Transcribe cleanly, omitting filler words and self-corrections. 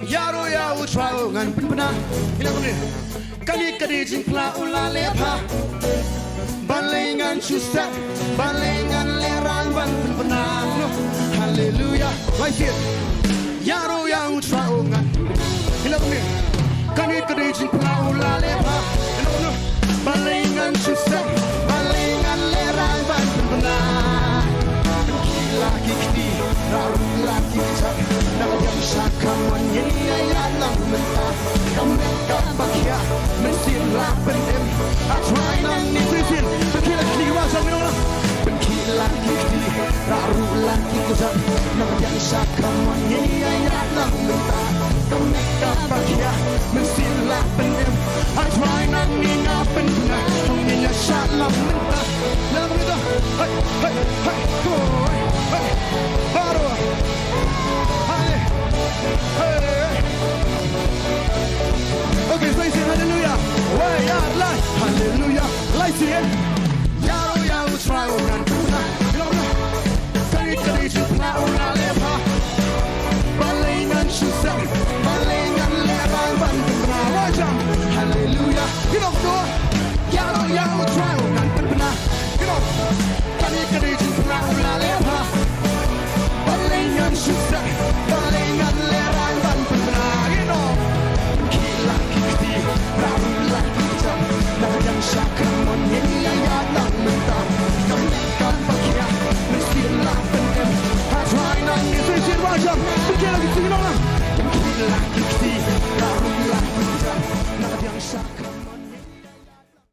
Yaro ya utrao ngan pena. Ina kuni. Kani kadi jinkla ulale pa. Balengan susah, balengan lerang ban pena. Hallelujah. Right here. Yaro ya utrao ngan. Ina kuni. Kani kadi jinkla ulale pa. Ina kuni. Balengan susah, balengan lerang ban pena. Laki kini, raru laki kita. Nak yang sakaman ini ayat lang mentah. Kami kapakia, mestilah pendem. Atrai nang ni prisin, berkila kini wasa minona. Berkila kini, raru laki kita. Nak yang sakaman ini ayat lang mentah. Kami kapakia, mestilah pendem. Atrai nang ni ngapenda. Menginya salam mentah. Dalam itu, hai, hai, hai, koi. Hey, baru, hey, hey. Okay, so say hallelujah. Way out, light, hallelujah. Light it. Yaro yaro try on. Kari kari cipna una lepa. Balengan susah, balengan lebar ban pernah wajam. Hallelujah. You know what? Yaro yaro